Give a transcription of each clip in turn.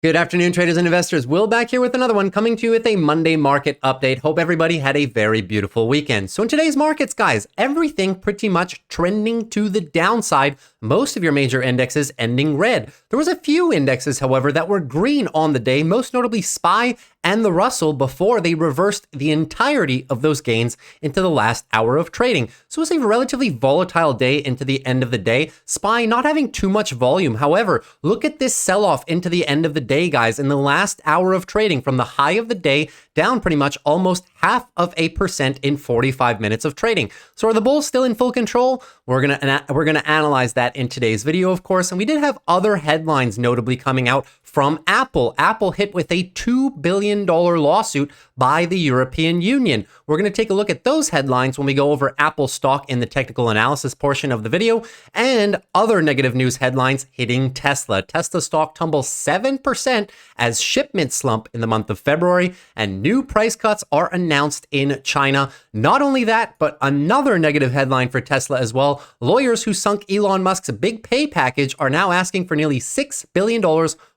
Good afternoon, traders and investors. Will back here with another one, coming to you with a Monday market update. Hope everybody had a very beautiful weekend. So in today's markets, guys, everything pretty much trending to the downside. Most of your major indexes ending red. There was a few indexes, however, that were green on the day, most notably SPY and the Russell, before they reversed the entirety of those gains into the last hour of trading. So it was a relatively volatile day into the end of the day. SPY not having too much volume. However, look at this sell-off into the end of the day, guys, in the last hour of trading, from the high of the day down pretty much almost 0.5% in 45 minutes of trading. So are the bulls still in full control? We're gonna analyze that in today's video, of course. And we did have other headlines notably coming out from Apple. Apple hit with a $2 billion lawsuit by the European Union. We're going to take a look at those headlines when we go over Apple stock in the technical analysis portion of the video, and other negative news headlines hitting Tesla. Tesla stock tumbles 7% as shipments slump in the month of February, and new price cuts are announced in China. Not only that, but another negative headline for Tesla as well. Lawyers who sunk Elon Musk's big pay package are now asking for nearly $6 billion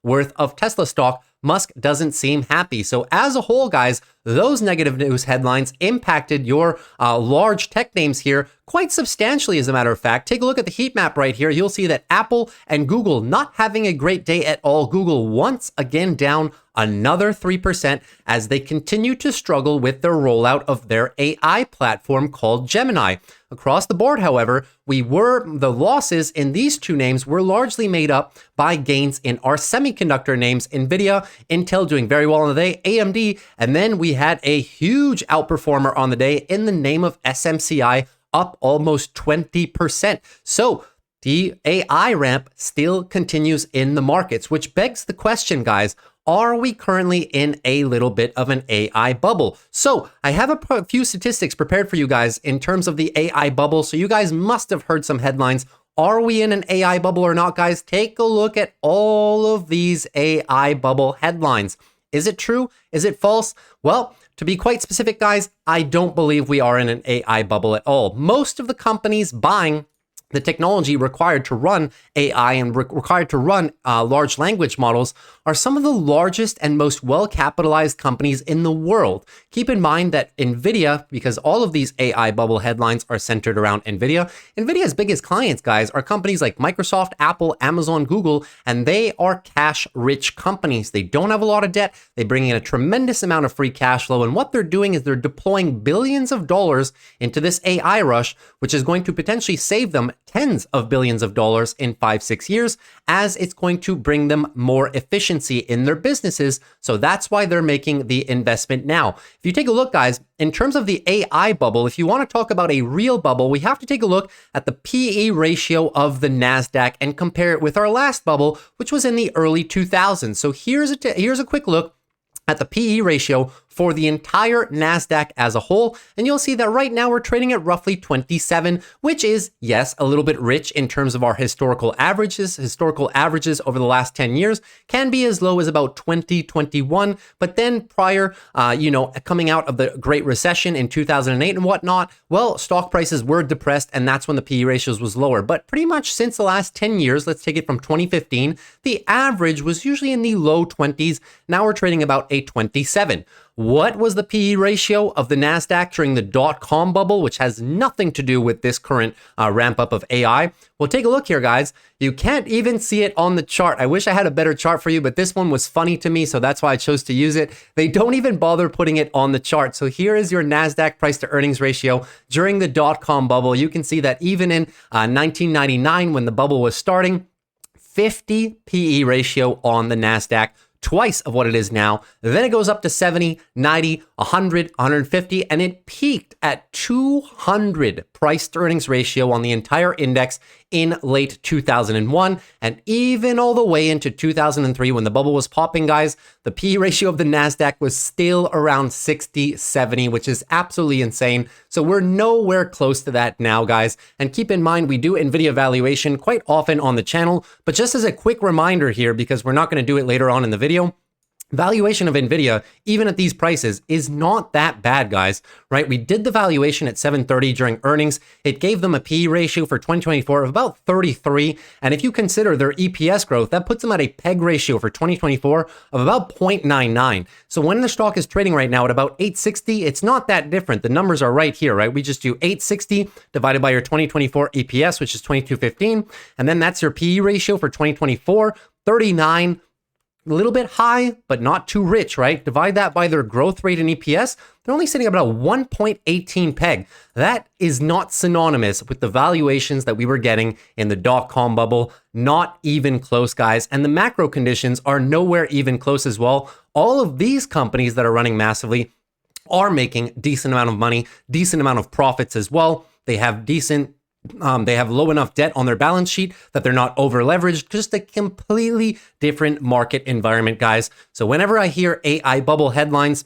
worth of Tesla stock. Musk doesn't seem happy. So as a whole, guys, those negative news headlines impacted your large tech names here quite substantially, as a matter of fact. Take a look at the heat map right here. You'll see that Apple and Google not having a great day at all. Google once again down another 3% as they continue to struggle with their rollout of their AI platform called Gemini. Across the board, however, the losses in these two names were largely made up by gains in our semiconductor names, NVIDIA, Intel doing very well on the day, AMD, and then we had a huge outperformer on the day in the name of SMCI, up almost 20%. So the AI ramp still continues in the markets, which begs the question, guys, are we currently in a little bit of an AI bubble? So I have a few statistics prepared for you guys in terms of the AI bubble. So you guys must have heard some headlines. Are we in an AI bubble or not, guys? Take a look at all of these AI bubble headlines. Is it true? Is it false? Well, to be quite specific, guys, I don't believe we are in an AI bubble at all. Most of the companies buying the technology required to run AI and required to run large language models are some of the largest and most well-capitalized companies in the world. Keep in mind that NVIDIA, because all of these AI bubble headlines are centered around NVIDIA's biggest clients, guys, are companies like Microsoft, Apple, Amazon, Google, and they are cash-rich companies. They don't have a lot of debt. They bring in a tremendous amount of free cash flow, and what they're doing is they're deploying billions of dollars into this AI rush, which is going to potentially save them tens of billions of dollars in 5-6 years, as it's going to bring them more efficiency in their businesses. So that's why they're making the investment now. If you take a look, guys, in terms of the AI bubble, if you want to talk about a real bubble, we have to take a look at the PE ratio of the NASDAQ and compare it with our last bubble, which was in the early 2000s. So here's a quick look at the PE ratio for the entire NASDAQ as a whole. And you'll see that right now we're trading at roughly 27, which is, yes, a little bit rich in terms of our historical averages. Historical averages over the last 10 years can be as low as about 20, 21. But then prior, coming out of the Great Recession in 2008 and whatnot, well, stock prices were depressed, and that's when the PE ratios was lower. But pretty much since the last 10 years, let's take it from 2015, the average was usually in the low 20s. Now we're trading about a 27. What was the PE ratio of the NASDAQ during the dot-com bubble, which has nothing to do with this current ramp up of AI? Well, take a look here, guys. You can't even see it on the chart. I wish I had a better chart for you, but this one was funny to me, so that's why I chose to use it. They don't even bother putting it on the chart. So here is your NASDAQ price to earnings ratio during the dot-com bubble. You can see that even in 1999, when the bubble was starting, 50 PE ratio on the NASDAQ, twice of what it is now. Then it goes up to 70, 90, 100, 150, and it peaked at 200 price to earnings ratio on the entire index in late 2001, and even all the way into 2003 when the bubble was popping, guys, the PE ratio of the NASDAQ was still around 60, 70, which is absolutely insane. So we're nowhere close to that now, guys. And keep in mind, we do NVIDIA valuation quite often on the channel, but just as a quick reminder here, because we're not going to do it later on in the video, valuation of NVIDIA, even at these prices, is not that bad, guys, right? We did the valuation at 730 during earnings. It gave them a PE ratio for 2024 of about 33. And if you consider their EPS growth, that puts them at a PEG ratio for 2024 of about 0.99. So when the stock is trading right now at about 860, it's not that different. The numbers are right here, right? We just do 860 divided by your 2024 EPS, which is 2215. And then that's your PE ratio for 2024, 39. A little bit high, but not too rich, right? Divide that by their growth rate in EPS. They're only sitting at about a 1.18 peg. That is not synonymous with the valuations that we were getting in the dot-com bubble. Not even close, guys. And the macro conditions are nowhere even close as well. All of these companies that are running massively are making decent amount of money, decent amount of profits as well. They have they have low enough debt on their balance sheet that they're not over leveraged. Just a completely different market environment, guys. So whenever I hear AI bubble headlines,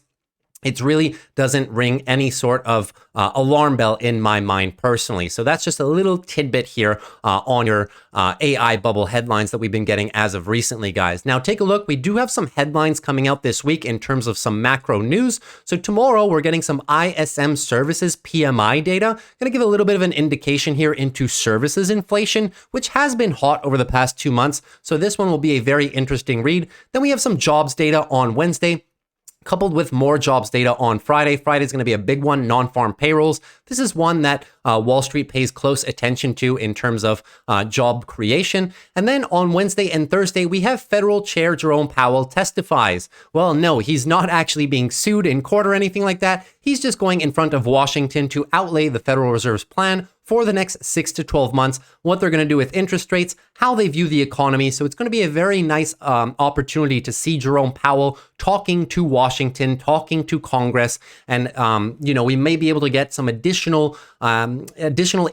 it really doesn't ring any sort of alarm bell in my mind personally. So that's just a little tidbit here on your AI bubble headlines that we've been getting as of recently, guys. Now take a look. We do have some headlines coming out this week in terms of some macro news. So tomorrow we're getting some ISM services PMI data. Going to give a little bit of an indication here into services inflation, which has been hot over the past 2 months. So this one will be a very interesting read. Then we have some jobs data on Wednesday, coupled with more jobs data on Friday. Friday is going to be a big one, non-farm payrolls. This is one that Wall Street pays close attention to in terms of job creation. And then on Wednesday and Thursday, we have Federal Chair Jerome Powell testifies. Well, no, he's not actually being sued in court or anything like that. He's just going in front of Washington to outlay the Federal Reserve's plan for the next 6 to 12 months, what they're going to do with interest rates, how they view the economy. So it's going to be a very nice opportunity to see Jerome Powell talking to Washington, talking to Congress, and we may be able to get some additional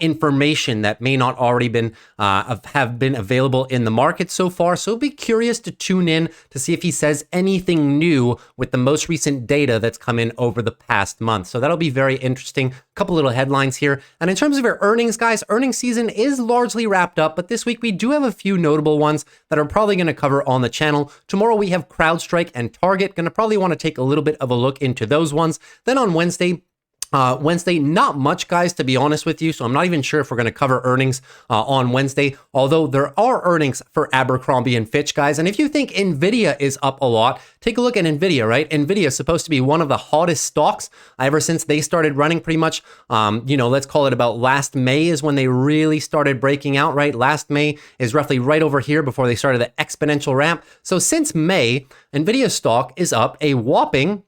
information that may not already been have been available in the market so far. So be curious to tune in to see if he says anything new with the most recent data that's come in over the past month. So that'll be very interesting. A couple little headlines here. And in terms of your earnings, guys, earnings season is largely wrapped up, but this week we do have a few notable ones that are probably going to cover on the channel. Tomorrow we have CrowdStrike and Target. Going to probably want to take a little bit of a look into those ones. Then on Wednesday, not much, guys, to be honest with you. So I'm not even sure if we're going to cover earnings on Wednesday, although there are earnings for Abercrombie and Fitch, guys. And if you think NVIDIA is up a lot, take a look at NVIDIA, right? NVIDIA is supposed to be one of the hottest stocks ever since they started running pretty much, let's call it about last May is when they really started breaking out, right? Last May is roughly right over here before they started the exponential ramp. So since May, NVIDIA stock is up a whopping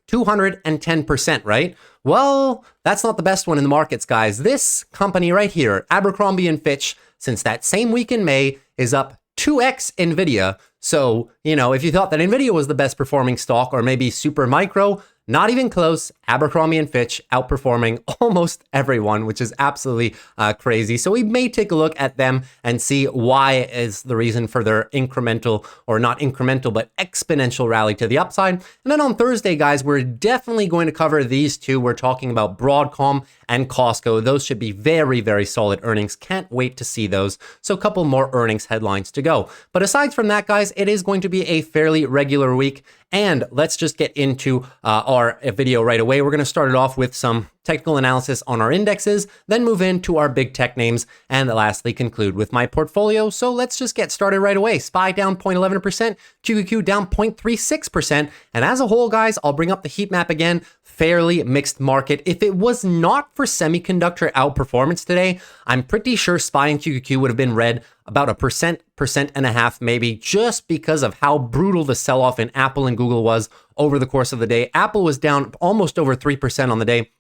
210%, right? Well, that's not the best one in the markets, guys. This company right here, Abercrombie and Fitch, since that same week in May, is up 2x NVIDIA. So, if you thought that NVIDIA was the best performing stock, or maybe Super Micro, not even close. Abercrombie and Fitch outperforming almost everyone, which is absolutely crazy. So we may take a look at them and see why is the reason for their incremental, or not incremental, but exponential rally to the upside. And then on Thursday, guys, we're definitely going to cover these two. We're talking about Broadcom and Costco. Those should be very, very solid earnings. Can't wait to see those. So a couple more earnings headlines to go. But aside from that, guys, it is going to be a fairly regular week. And let's just get into our video right away. We're going to start it off with some technical analysis on our indexes, then move into our big tech names, and lastly conclude with my portfolio. So let's just get started right away. SPY down 0.11%, QQQ down 0.36%. And as a whole, guys, I'll bring up the heat map again. Fairly mixed market. If it was not for semiconductor outperformance today, I'm pretty sure SPY and QQQ would have been red about 1.5%, maybe, just because of how brutal the sell-off in Apple and Google was over the course of the day. Apple was down almost over 3% on the day.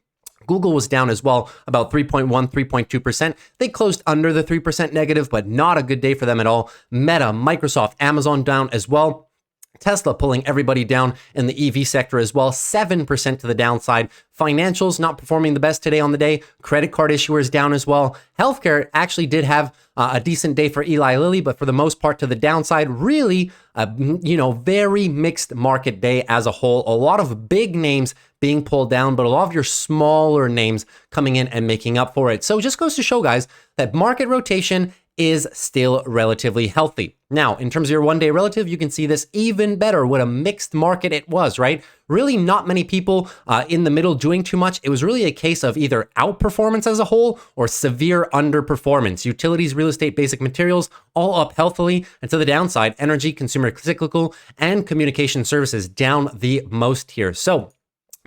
Google was down as well, about 3.1, 3.2%. They closed under the 3% negative, but not a good day for them at all. Meta, Microsoft, Amazon down as well. Tesla pulling everybody down in the EV sector as well, 7% to the downside. Financials not performing the best today on the day. Credit card issuers down as well. Healthcare actually did have a decent day for Eli Lilly, but for the most part to the downside. Really, very mixed market day as a whole. A lot of big names being pulled down, but a lot of your smaller names coming in and making up for it. So it just goes to show, guys, that market rotation is still relatively healthy. Now, in terms of your one-day relative, you can see this even better. What a mixed market it was, right? Really not many people in the middle doing too much. It was really a case of either outperformance as a whole or severe underperformance. Utilities, real estate, basic materials, all up healthily. And to the downside, energy, consumer cyclical, and communication services down the most here. So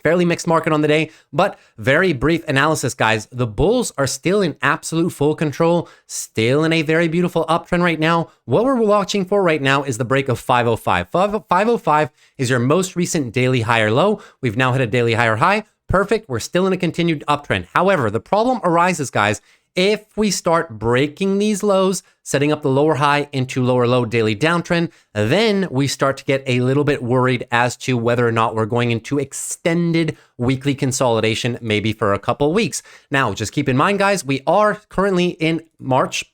fairly mixed market on the day, but very brief analysis, guys. The bulls are still in absolute full control, still in a very beautiful uptrend right now. What we're watching for right now is the break of 505. 505 is your most recent daily high or low. We've now hit a daily high or high. Perfect. We're still in a continued uptrend. However, the problem arises, guys, if we start breaking these lows, setting up the lower high into lower low daily downtrend, then we start to get a little bit worried as to whether or not we're going into extended weekly consolidation, maybe for a couple weeks. Now, just keep in mind, guys, we are currently in March.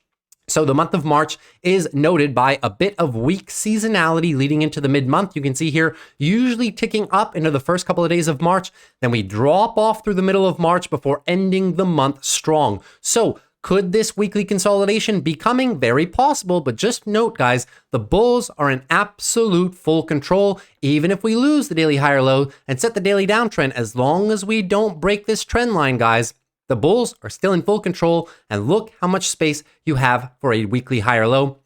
So the month of March is noted by a bit of weak seasonality leading into the mid-month. You can see here, usually ticking up into the first couple of days of March. Then we drop off through the middle of March before ending the month strong. So could this weekly consolidation be coming? Very possible, but just note, guys, the bulls are in absolute full control. Even if we lose the daily high or low and set the daily downtrend, as long as we don't break this trend line, guys, the bulls are still in full control, and look how much space you have for a weekly high or low.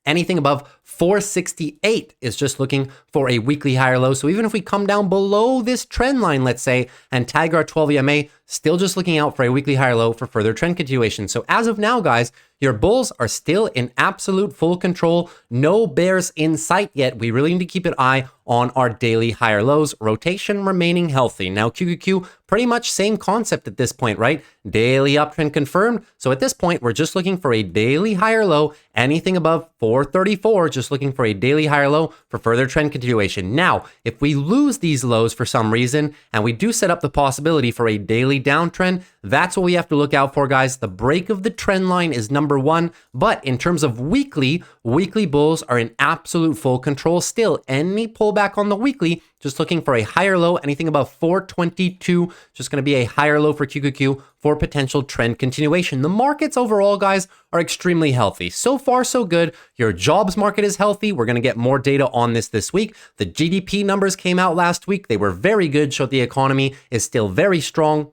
Anything above 468 is just looking for a weekly high or low. So even if we come down below this trend line, let's say, and tag our 12 EMA, still just looking out for a weekly high or low for further trend continuation. So as of now, guys, your bulls are still in absolute full control. No bears in sight yet. We really need to keep an eye on our daily higher lows. Rotation remaining healthy. Now QQQ, pretty much same concept at this point, right? Daily uptrend confirmed. So at this point, we're just looking for a daily higher low. Anything above 434, just looking for a daily higher low for further trend continuation. Now, if we lose these lows for some reason, and we do set up the possibility for a daily downtrend, that's what we have to look out for, guys. The break of the trend line is number one, but in terms of weekly bulls are in absolute full control still. Any pullback on the weekly, just looking for a higher low, anything above 422, just going to be a higher low for QQQ for potential trend continuation. The markets overall, guys, are extremely healthy. So far, so good. Your jobs market is healthy. We're going to get more data on this week. The GDP numbers came out last week. They were very good, showed the economy is still very strong.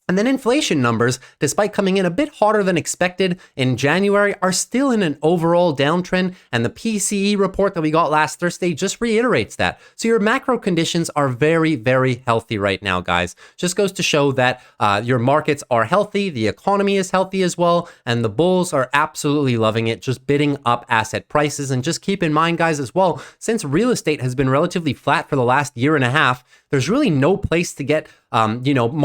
And then inflation numbers, despite coming in a bit hotter than expected in January, are still in an overall downtrend. And the PCE report that we got last Thursday just reiterates that. So your macro conditions are very, very healthy right now, guys. Just goes to show that your markets are healthy, the economy is healthy as well, and the bulls are absolutely loving it, just bidding up asset prices. And just keep in mind, guys, as well, since real estate has been relatively flat for the last year and a half, there's really no place to get, market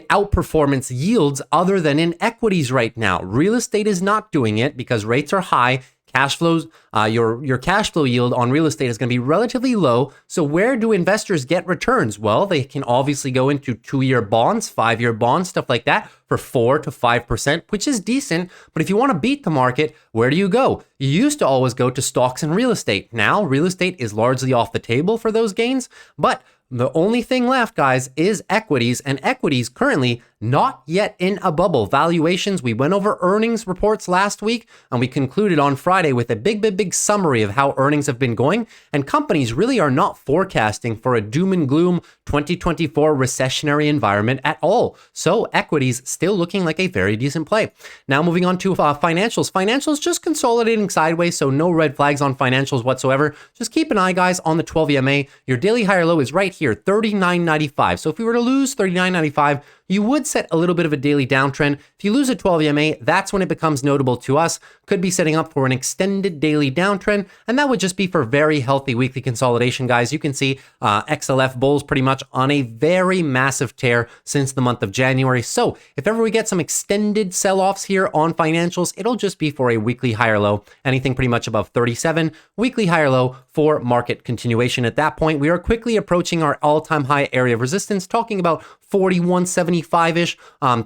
outperformance yields other than in equities right now. Real estate is not doing it because rates are high. Cash flows, your cash flow yield on real estate is going to be relatively low. So where do investors get returns? Well, they can obviously go into 2-year bonds, 5-year bonds, stuff like that for 4 to 5%, which is decent. But if you want to beat the market, where do you go? You used to always go to stocks and real estate. Now, real estate is largely off the table for those gains, but the only thing left, guys, is equities, and equities currently not yet in a bubble. Valuations, we went over earnings reports last week, and we concluded on Friday with a big summary of how earnings have been going, and companies really are not forecasting for a doom and gloom 2024 recessionary environment at all. So equities still looking like a very decent play. Now moving on to financials. Financials just consolidating sideways, so no red flags on financials whatsoever. Just keep an eye, guys, on the 12 EMA. Your daily higher low is right here, 39.95. So if we were to lose 39.95, you would set a little bit of a daily downtrend. If you lose a 12 EMA, that's when it becomes notable to us. Could be setting up for an extended daily downtrend, and that would just be for very healthy weekly consolidation, guys. You can see XLF bulls pretty much on a very massive tear since the month of January. So if ever we get some extended sell-offs here on financials, it'll just be for a weekly higher low, anything pretty much above 37, weekly higher low for market continuation. At that point, we are quickly approaching our all-time high area of resistance, talking about 41.75-ish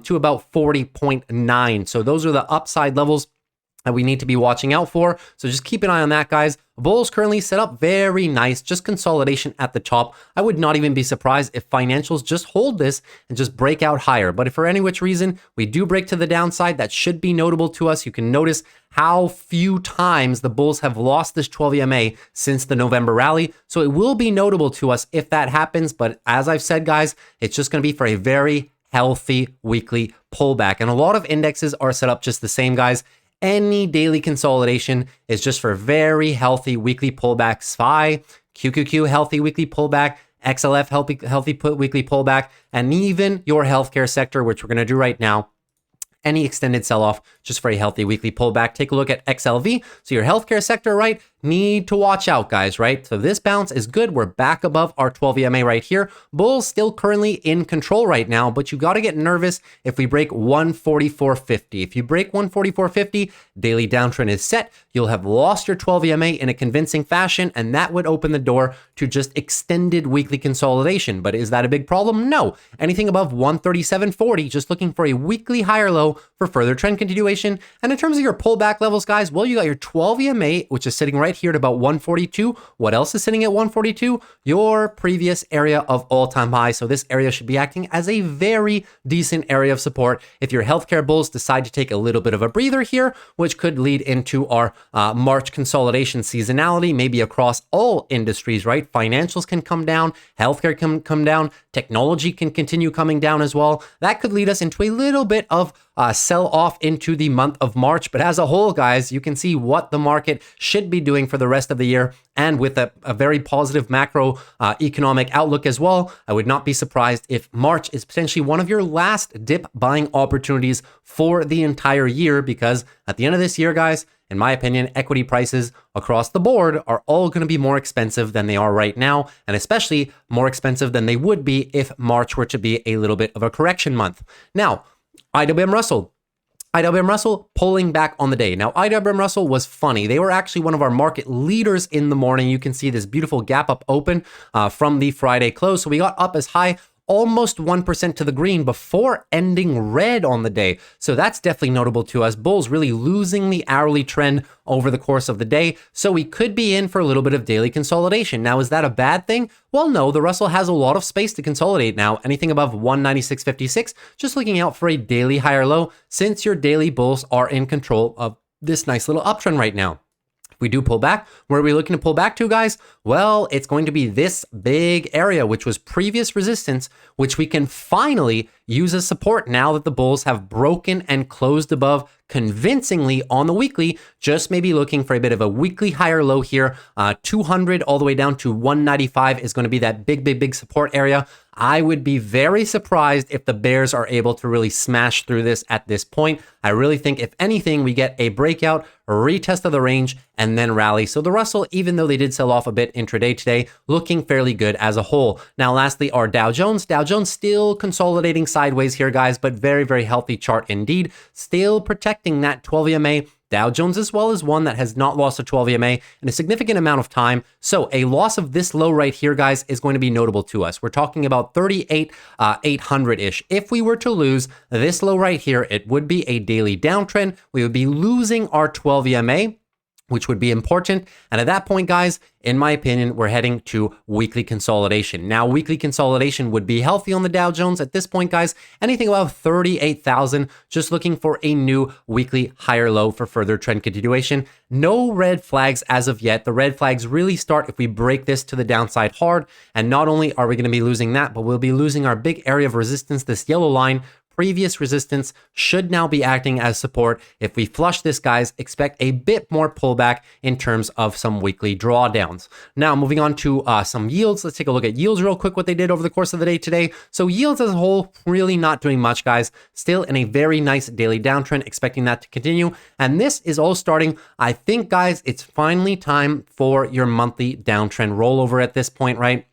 to about 40.9. So those are the upside levels. that we need to be watching out for. So just keep an eye on that, guys. Bulls currently set up very nice, just consolidation at the top. I would not even be surprised if financials just hold this and just break out higher. But if for any which reason we do break to the downside, that should be notable to us. You can notice how few times the bulls have lost this 12 EMA since the November rally. So it will be notable to us if that happens. But as I've said, guys, it's just going to be for a very healthy weekly pullback. And a lot of indexes are set up just the same, guys. Any daily consolidation is just for very healthy weekly pullbacks. SPY, QQQ, healthy weekly pullback, XLF, healthy weekly pullback, and even your healthcare sector, which we're going to do right now. Any extended sell-off just for a healthy weekly pullback. Take a look at XLV. So your healthcare sector, right? Need to watch out, guys, right? So this bounce is good. We're back above our 12 EMA right here. Bulls still currently in control right now, but you got to get nervous if we break 144.50. If you break 144.50, daily downtrend is set. You'll have lost your 12 EMA in a convincing fashion, and that would open the door to just extended weekly consolidation. But is that a big problem? No. Anything above 137.40, just looking for a weekly higher low for further trend continuation. And in terms of your pullback levels, guys, well, you got your 12 EMA, which is sitting right here at about 142. What else is sitting at 142? Your previous area of all-time high. So this area should be acting as a very decent area of support if your healthcare bulls decide to take a little bit of a breather here, which could lead into our March consolidation seasonality, maybe across all industries, right? Financials can come down, healthcare can come down, technology can continue coming down as well. That could lead us into a little bit of sell off into the month of March. But as a whole, guys, you can see what the market should be doing for the rest of the year. And with a very positive macro economic outlook as well, I would not be surprised if March is potentially one of your last dip buying opportunities for the entire year, because at the end of this year, guys, in my opinion, equity prices across the board are all going to be more expensive than they are right now, and especially more expensive than they would be if March were to be a little bit of a correction month. Now, IWM Russell pulling back on the day. Now, IWM Russell was funny. They were actually one of our market leaders in the morning. You can see this beautiful gap up open from the Friday close. So we got up as high almost 1% to the green before ending red on the day. So that's definitely notable to us. Bulls really losing the hourly trend over the course of the day. So we could be in for a little bit of daily consolidation. Now, is that a bad thing? Well, no, the Russell has a lot of space to consolidate now. Anything above 196.56, just looking out for a daily higher low, since your daily bulls are in control of this nice little uptrend right now. We do pull back. Where are we looking to pull back to, guys? Well, it's going to be this big area, which was previous resistance, which we can finally use as support now that the bulls have broken and closed above convincingly on the weekly. Just maybe looking for a bit of a weekly higher low here. 200 all the way down to 195 is going to be that big support area. I would be very surprised if the bears are able to really smash through this at this point. I really think, if anything, we get a breakout, a retest of the range, and then rally. So the Russell, even though they did sell off a bit intraday today, looking fairly good as a whole. Now, lastly, our Dow Jones. Dow Jones still consolidating sideways here, guys, but very healthy chart indeed. Still protecting that 12 EMA. Dow Jones as well is one that has not lost a 12 EMA in a significant amount of time. So a loss of this low right here, guys, is going to be notable to us. We're talking about 38,800-ish. If we were to lose this low right here, it would be a daily downtrend. We would be losing our 12 EMA, which would be important. And at that point, guys, in my opinion, we're heading to weekly consolidation. Now, weekly consolidation would be healthy on the Dow Jones at this point, guys. Anything above 38,000, just looking for a new weekly higher low for further trend continuation. No red flags as of yet. The red flags really start if we break this to the downside hard. And not only are we going to be losing that, but we'll be losing our big area of resistance, this yellow line. Previous resistance should now be acting as support. If we flush this, guys, expect a bit more pullback in terms of some weekly drawdowns. Now, moving on to some yields. Let's take a look at yields real quick, what they did over the course of the day today. So yields as a whole, really not doing much, guys. Still in a very nice daily downtrend, expecting that to continue. And this is all starting, I think, guys, it's finally time for your monthly downtrend rollover at this point, right?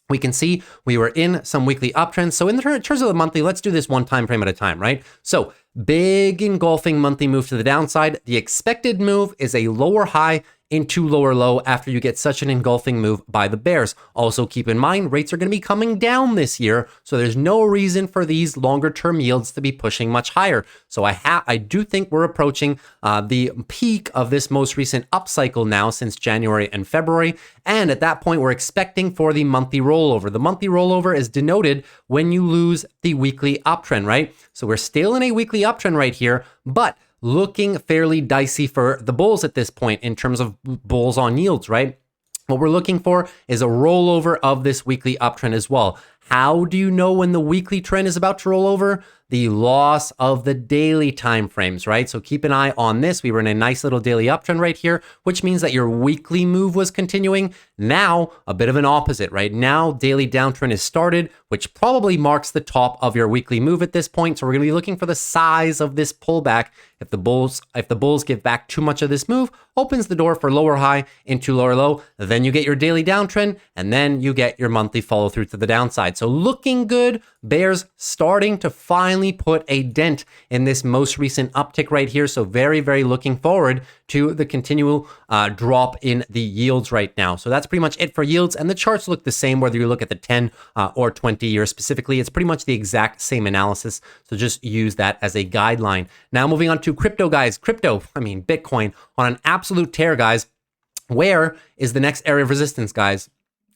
We can see we were in some weekly uptrends. So in terms of the monthly, let's do this one time frame at a time, right? So big engulfing monthly move to the downside. The expected move is a lower high into lower low after you get such an engulfing move by the bears. Also keep in mind, rates are going to be coming down this year, so there's no reason for these longer term yields to be pushing much higher. So I do think we're approaching the peak of this most recent upcycle now since January and February. And at that point, we're expecting for the monthly rollover. The monthly rollover is denoted when you lose the weekly uptrend, right? So we're still in a weekly uptrend right here, but looking fairly dicey for the bulls at this point in terms of bulls on yields, right? What we're looking for is a rollover of this weekly uptrend as well. How do you know when the weekly trend is about to roll over? The loss of the daily time frames, right? So keep an eye on this. We were in a nice little daily uptrend right here, which means that your weekly move was continuing. Now, a bit of an opposite, right? Now, daily downtrend is started, which probably marks the top of your weekly move at this point. So we're going to be looking for the size of this pullback. If the bulls give back too much of this move, opens the door for lower high into lower low, then you get your daily downtrend, and then you get your monthly follow through to the downside. So looking good, bears starting to finally put a dent in this most recent uptick right here. So very, very looking forward to the continual drop in the yields right now. So that's pretty much it for yields, and the charts look the same whether you look at the 10 or 20 year specifically. It's pretty much the exact same analysis, so just use that as a guideline. Now moving on to crypto, guys. Bitcoin on an absolute tear, guys. Where is the next area of resistance, guys?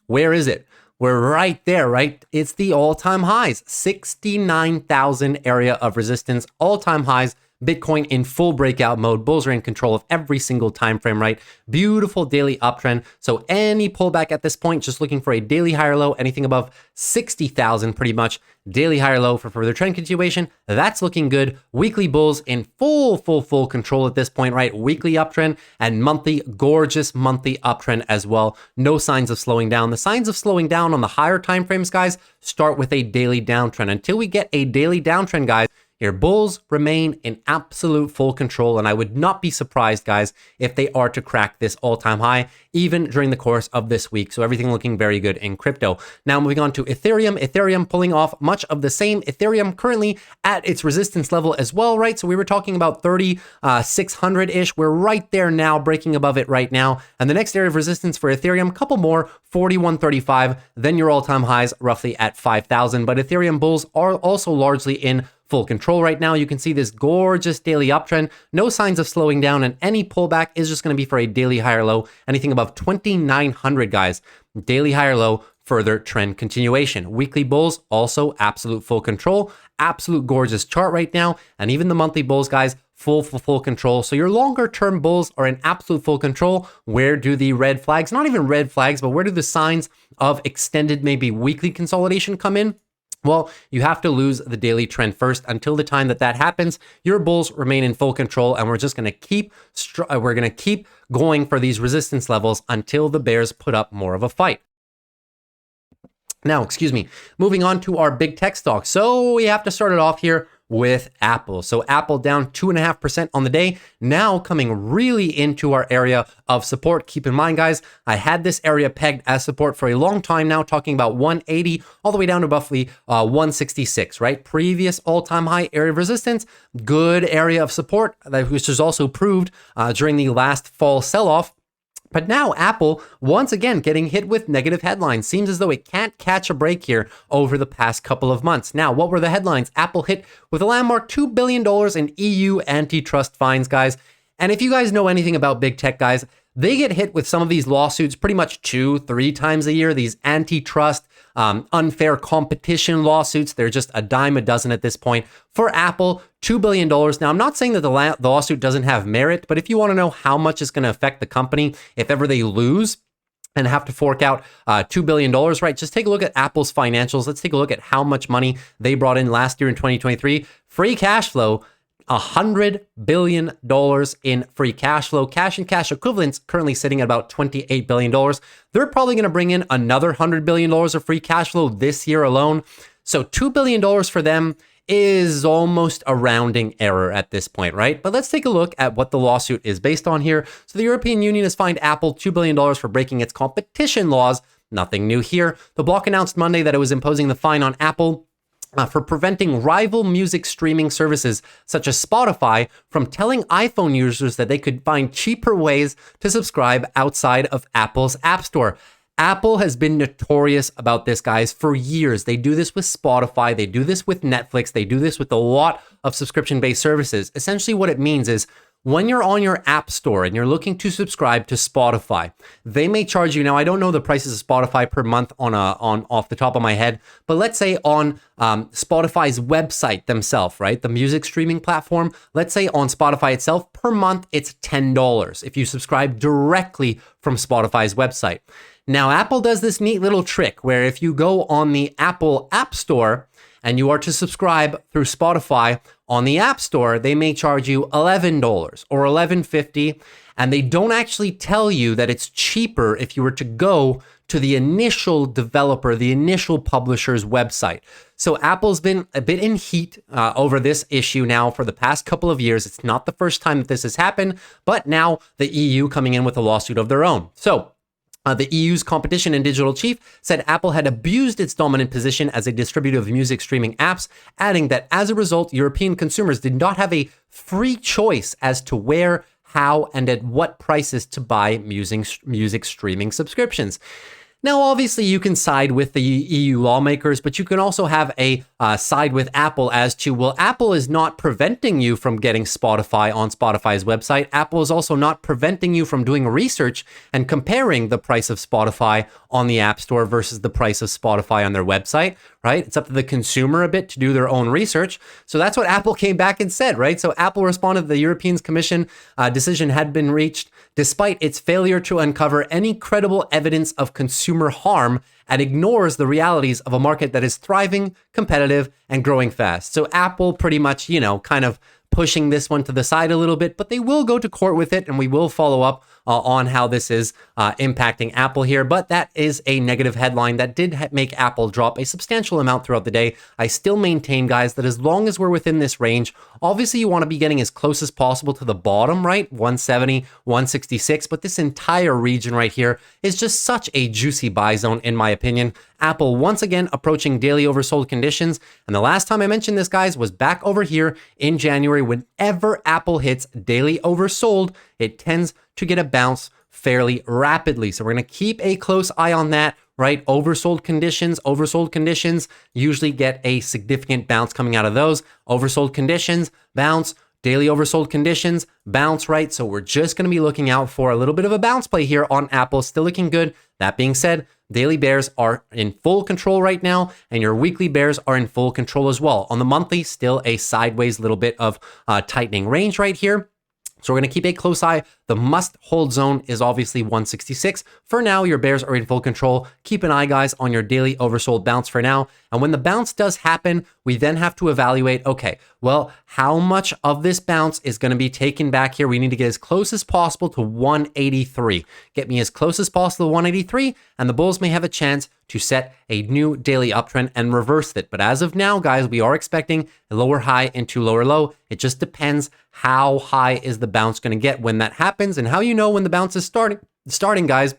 Where is it? We're right there, right? It's the all-time highs, 69,000 area of resistance, all-time highs. Bitcoin in full breakout mode. Bulls are in control of every single time frame, right? Beautiful daily uptrend. So any pullback at this point, just looking for a daily higher low, anything above 60,000 pretty much. Daily higher low for further trend continuation. That's looking good. Weekly bulls in full control at this point, right? Weekly uptrend and monthly, gorgeous monthly uptrend as well. No signs of slowing down. The signs of slowing down on the higher time frames, guys, start with a daily downtrend. Until we get a daily downtrend, guys, your bulls remain in absolute full control, and I would not be surprised, guys, if they are to crack this all-time high, even during the course of this week. So everything looking very good in crypto. Now moving on to Ethereum. Ethereum pulling off much of the same. Ethereum currently at its resistance level as well, right? So we were talking about 3,600-ish. We're right there now, breaking above it right now. And the next area of resistance for Ethereum, a couple more, 4,135. Then your all-time highs roughly at 5,000. But Ethereum bulls are also largely in full control right now. You can see this gorgeous daily uptrend, no signs of slowing down, and any pullback is just going to be for a daily higher low, anything above 2,900, guys. Daily higher low, further trend continuation. Weekly bulls also absolute full control, absolute gorgeous chart right now, and even the monthly bulls, guys, full control. So your longer term bulls are in absolute full control. Where do the red flags, not even red flags, but where do the signs of extended maybe weekly consolidation come in? Well, you have to lose the daily trend first. Until the time that happens, your bulls remain in full control, and we're just going to keep going for these resistance levels until the bears put up more of a fight. Now, moving on to our big tech stocks. So we have to start it off here with Apple. So Apple down 2.5% on the day, now coming really into our area of support. Keep in mind, guys, I had this area pegged as support for a long time now, talking about 180 all the way down to roughly 166, right? Previous all-time high area of resistance, good area of support, which was also proved during the last fall sell-off. But now Apple, once again, getting hit with negative headlines. Seems as though it can't catch a break here over the past couple of months. Now, what were the headlines? Apple hit with a landmark $2 billion in EU antitrust fines, guys. And if you guys know anything about big tech, guys, they get hit with some of these lawsuits pretty much 2-3 times a year. These antitrust, unfair competition lawsuits, they're just a dime a dozen at this point. For Apple, $2 billion. Now, I'm not saying that the lawsuit doesn't have merit, but if you want to know how much it's going to affect the company if ever they lose and have to fork out $2 billion, right? Just take a look at Apple's financials. Let's take a look at how much money they brought in last year in 2023. Free cash flow, $100 billion in free cash flow. Cash and cash equivalents currently sitting at about $28 billion. They're probably going to bring in another $100 billion of free cash flow this year alone. So $2 billion for them is almost a rounding error at this point, right? But let's take a look at what the lawsuit is based on here. So the European Union has fined Apple $2 billion for breaking its competition laws. Nothing new here. The bloc announced Monday that it was imposing the fine on Apple for preventing rival music streaming services such as Spotify from telling iPhone users that they could find cheaper ways to subscribe outside of Apple's App Store. Apple has been notorious about this, guys, for years. They do this with Spotify, they do this with Netflix, they do this with a lot of subscription-based services. Essentially what it means is when you're on your app store and you're looking to subscribe to Spotify, they may charge you. Now, I don't know the prices of Spotify per month on off the top of my head, but let's say on Spotify's website themselves, right? The music streaming platform, let's say on Spotify itself, per month, it's $10 if you subscribe directly from Spotify's website. Now, Apple does this neat little trick where if you go on the Apple App Store and you are to subscribe through Spotify on the App Store, they may charge you $11 or $11.50, and they don't actually tell you that it's cheaper if you were to go to the initial developer, the initial publisher's website. So Apple's been a bit in heat over this issue now for the past couple of years. It's not the first time that this has happened, but now the EU coming in with a lawsuit of their own. So the EU's competition and digital chief said Apple had abused its dominant position as a distributor of music streaming apps, adding that as a result, European consumers did not have a free choice as to where, how, and at what prices to buy music streaming subscriptions. Now, obviously, you can side with the EU lawmakers, but you can also have a side with Apple as to, well, Apple is not preventing you from getting Spotify on Spotify's website. Apple is also not preventing you from doing research and comparing the price of Spotify on the App Store versus the price of Spotify on their website, right? It's up to the consumer a bit to do their own research. So that's what Apple came back and said, right? So Apple responded the European Commission decision had been reached despite its failure to uncover any credible evidence of consumer harm and ignores the realities of a market that is thriving, competitive, and growing fast. So Apple pretty much, kind of pushing this one to the side a little bit, but they will go to court with it, and we will follow up on how this is impacting Apple here. But that is a negative headline that did make Apple drop a substantial amount throughout the day. I still maintain, guys, that as long as we're within this range, obviously you want to be getting as close as possible to the bottom, right? 170, 166, but this entire region right here is just such a juicy buy zone, in my opinion. Apple once again approaching daily oversold conditions. And the last time I mentioned this, guys, was back over here in January. Whenever Apple hits daily oversold, it tends to get a bounce fairly rapidly. So we're going to keep a close eye on that, right? Oversold conditions usually get a significant bounce coming out of those. Oversold conditions, bounce. Daily oversold conditions, bounce, right? So we're just going to be looking out for a little bit of a bounce play here on Apple, still looking good. That being said, daily bears are in full control right now, and your weekly bears are in full control as well. On the monthly, still a sideways little bit of tightening range right here. So we're going to keep a close eye. The must-hold zone is obviously 166. For now, your bears are in full control. Keep an eye, guys, on your daily oversold bounce for now. And when the bounce does happen, we then have to evaluate, okay, well, how much of this bounce is going to be taken back here? We need to get as close as possible to 183. Get me as close as possible to 183, and the bulls may have a chance to set a new daily uptrend and reverse it. But as of now, guys, we are expecting a lower high into lower low. It just depends how high is the bounce going to get when that happens, and how you know when the bounce is starting, guys.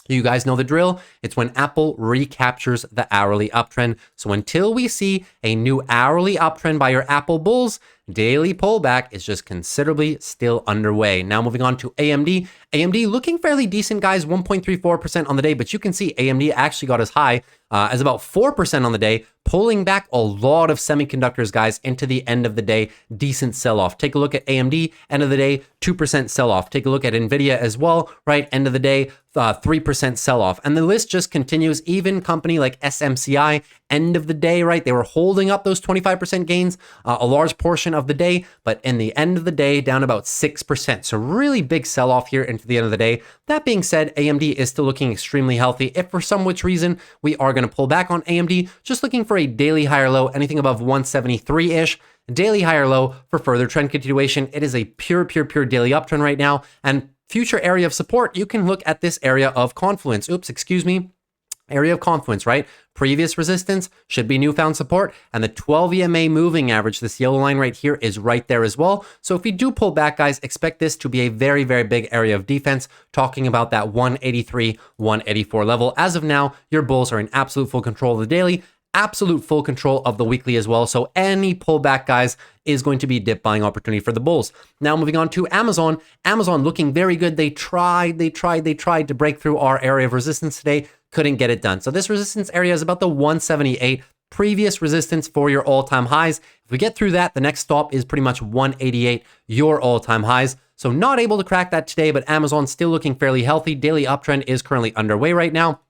You guys know the drill. It's when Apple recaptures the hourly uptrend. So until we see a new hourly uptrend by your Apple bulls, daily pullback is just considerably still underway. Now moving on to AMD. AMD looking fairly decent, guys, 1.34% on the day, but you can see AMD actually got as high as about 4% on the day, pulling back a lot of semiconductors, guys, into the end of the day. Decent sell-off. Take a look at AMD, end of the day, 2% sell-off. Take a look at NVIDIA as well, right? End of the day, 3% sell-off. And the list just continues. Even company like SMCI, end of the day, right? They were holding up those 25% gains a large portion of the day, but in the end of the day, down about 6%. So really big sell-off here into the end of the day. That being said, AMD is still looking extremely healthy. If for some which reason we are going to pull back on AMD, just looking for a daily higher low, anything above 173-ish, daily higher low for further trend continuation. It is a pure daily uptrend right now. And future area of support, you can look at this area of confluence. Area of confluence, right? Previous resistance should be newfound support, and the 12 EMA moving average, this yellow line right here, is right there as well. So if we do pull back, guys, expect this to be a very big area of defense, talking about that 183, 184 level. As of now, your bulls are in absolute full control of the daily. absolute full control of the weekly as well. So any pullback, guys, is going to be dip buying opportunity for the bulls. Now moving on to Amazon. Amazon looking very good. They tried to break through our area of resistance today. Couldn't get it done. So this resistance area is about the 178 previous resistance for your all-time highs. If we get through that, the next stop is pretty much 188, your all-time highs. So not able to crack that today, but Amazon still looking fairly healthy. Daily uptrend is currently underway right now.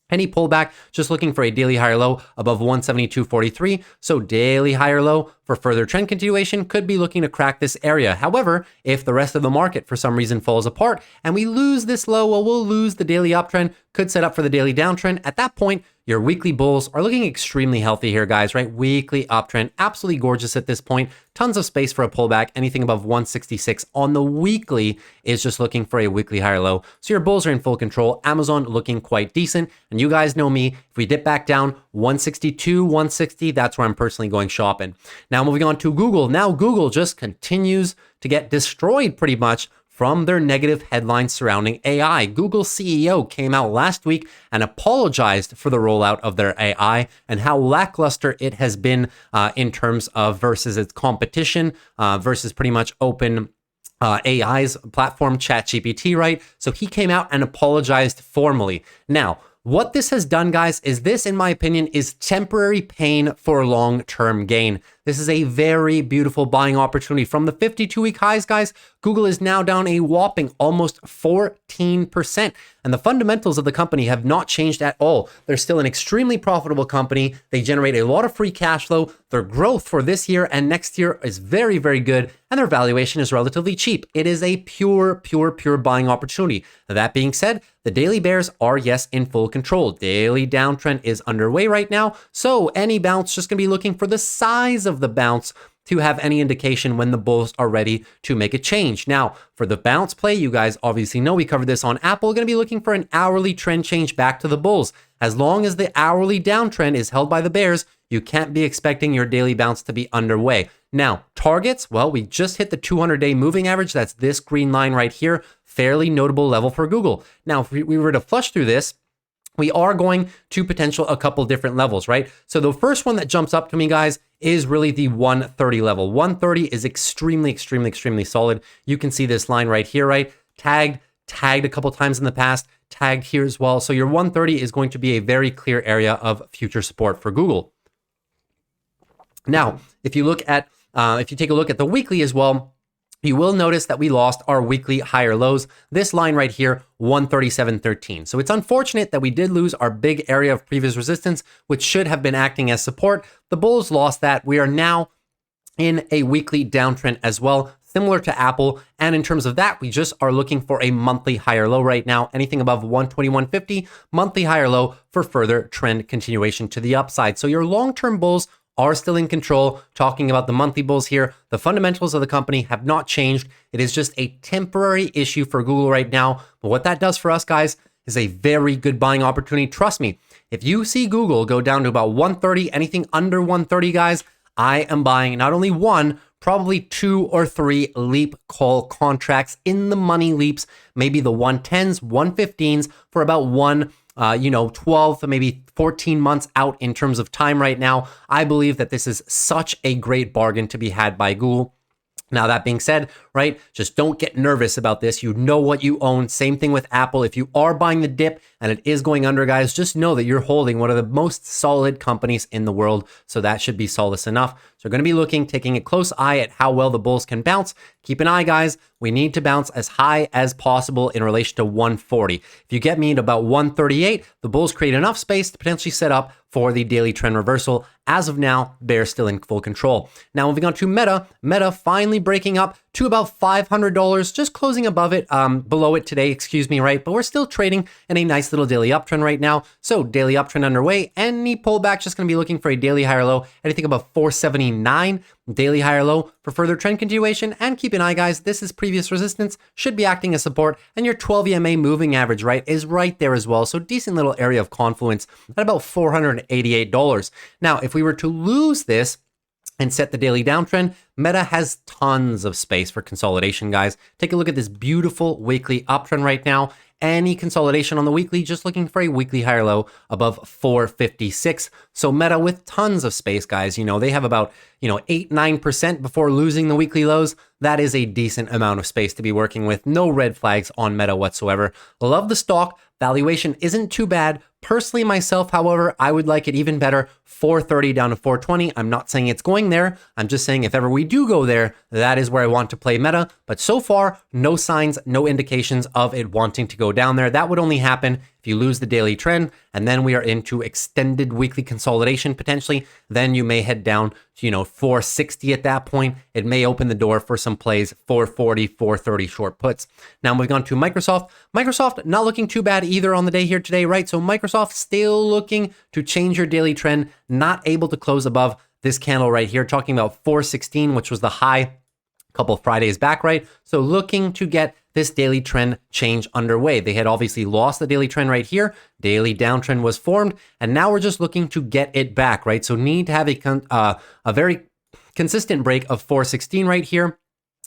Any pullback, just looking for a daily higher low above 172.43. So daily higher low for further trend continuation could be looking to crack this area. However, if the rest of the market for some reason falls apart and we lose this low, well, we'll lose the daily uptrend, could set up for the daily downtrend. At that point, your weekly bulls are looking extremely healthy here, guys, right? Weekly uptrend, absolutely gorgeous at this point. Tons of space for a pullback. Anything above 166 on the weekly is just looking for a weekly higher low. So your bulls are in full control. Amazon looking quite decent. And you guys know me, if we dip back down 162, 160, that's where I'm personally going shopping. Now moving on to Google. Now Google just continues to get destroyed pretty much from their negative headlines surrounding AI. Google's CEO came out last week and apologized for the rollout of their AI and how lackluster it has been in terms of versus its competition, versus pretty much open AI's platform, ChatGPT, right? So he came out and apologized formally. Now, what this has done, guys, is this, in my opinion, is temporary pain for long-term gain. This is a very beautiful buying opportunity. From the 52-week highs, guys, Google is now down a whopping almost 14%. And the fundamentals of the company have not changed at all. They're still an extremely profitable company. They generate a lot of free cash flow. Their growth for this year and next year is very, very good. And their valuation is relatively cheap. It is a pure buying opportunity. That being said, the daily bears are, yes, in full control. Daily downtrend is underway right now. So any bounce, just going to be looking for the size of the bounce to have any indication when the bulls are ready to make a change. Now, for the bounce play, you guys obviously know we covered this on Apple, going to be looking for an hourly trend change back to the bulls. As long as the hourly downtrend is held by the bears, you can't be expecting your daily bounce to be underway. Now, targets, well, we just hit the 200-day moving average. That's this green line right here. Fairly notable level for Google. Now, if we were to flush through this, we are going to potential a couple different levels, right? So the first one that jumps up to me, guys, is really the 130 level. 130 is extremely solid. You can see this line right here, right? Tagged a couple times in the past, tagged here as well. So your 130 is going to be a very clear area of future support for Google. Now, if you take a look at the weekly as well, you will notice that we lost our weekly higher lows. This line right here, 137.13. So it's unfortunate that we did lose our big area of previous resistance, which should have been acting as support. The bulls lost that. We are now in a weekly downtrend as well, similar to Apple. And in terms of that, we just are looking for a monthly higher low right now. Anything above 121.50, monthly higher low for further trend continuation to the upside. So your long-term bulls are still in control. Talking about the monthly bulls here, the fundamentals of the company have not changed. It is just a temporary issue for Google right now. But what that does for us, guys, is a very good buying opportunity. Trust me, if you see Google go down to about 130, anything under 130, guys, I am buying not only one, probably 2 or 3 leap call contracts in the money leaps, maybe the 110s, 115s for about 12 to maybe 14 months out in terms of time right now. I believe that this is such a great bargain to be had by Google. Now, that being said, right, just don't get nervous about this. You know what you own. Same thing with Apple. If you are buying the dip and it is going under, guys, just know that you're holding one of the most solid companies in the world. So that should be solace enough. So we're going to be taking a close eye at how well the bulls can bounce. Keep an eye, guys. We need to bounce as high as possible in relation to 140. If you get me at about 138, the bulls create enough space to potentially set up for the daily trend reversal. As of now, they're still in full control. Now, moving on to Meta. Meta finally breaking up to about $500, just closing above it, below it today, excuse me, right? But we're still trading in a nice little daily uptrend right now. So daily uptrend underway. Any pullback, just going to be looking for a daily higher low. Anything above 479, daily higher low for further trend continuation. And keep an eye, guys, this is previous resistance, should be acting as support. And your 12 EMA moving average, right, is right there as well. So decent little area of confluence at about $488. Now, if we were to lose this and set the daily downtrend, Meta has tons of space for consolidation, guys. Take a look at this beautiful weekly uptrend right now. any consolidation on the weekly, just looking for a weekly higher low above 456. So Meta with tons of space, guys. They have about 8-9% before losing the weekly lows. That is a decent amount of space to be working with. No red flags on Meta whatsoever. Love the stock. Valuation isn't too bad. Personally, myself, however, I would like it even better. 430 down to 420. I'm not saying it's going there. I'm just saying if ever we do go there, that is where I want to play Meta. But so far, no signs, no indications of it wanting to go down there. That would only happen if you lose the daily trend, and then we are into extended weekly consolidation potentially. Then you may head down to 460 at that point. It may open the door for some plays 440, 430 short puts. Now moving on to Microsoft. Microsoft not looking too bad either on the day here today, right? So Microsoft still looking to change your daily trend, not able to close above this candle right here, talking about 416, which was the high a couple of Fridays back, right? So looking to get this daily trend change underway. They had obviously lost the daily trend right here. Daily downtrend was formed, and now we're just looking to get it back, right? So need to have a very consistent break of 416 right here.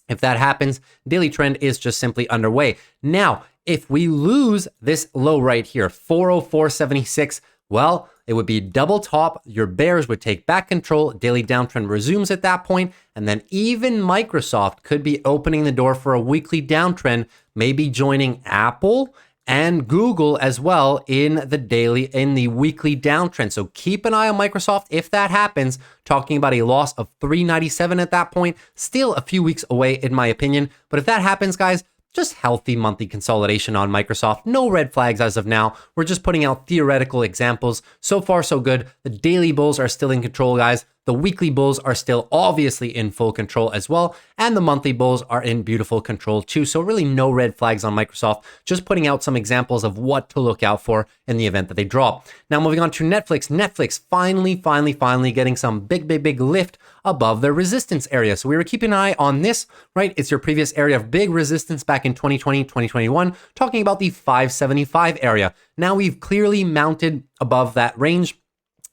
If that happens, daily trend is just simply underway. Now, if we lose this low right here, 404.76, well, it would be double top. Your bears would take back control. Daily downtrend resumes at that point. And then even Microsoft could be opening the door for a weekly downtrend, maybe joining Apple and Google as well in the weekly downtrend. So keep an eye on Microsoft if that happens. Talking about a loss of 397 at that point. Still a few weeks away in my opinion. But if that happens, guys, just healthy monthly consolidation on Microsoft. No red flags as of now. We're just putting out theoretical examples. So far, so good. The daily bulls are still in control, guys. The weekly bulls are still obviously in full control as well. And the monthly bulls are in beautiful control too. So really no red flags on Microsoft. Just putting out some examples of what to look out for in the event that they drop. Now moving on to Netflix. Netflix finally getting some big lift above their resistance area. So we were keeping an eye on this, right? It's your previous area of big resistance back in 2020, 2021, talking about the 575 area. Now we've clearly mounted above that range,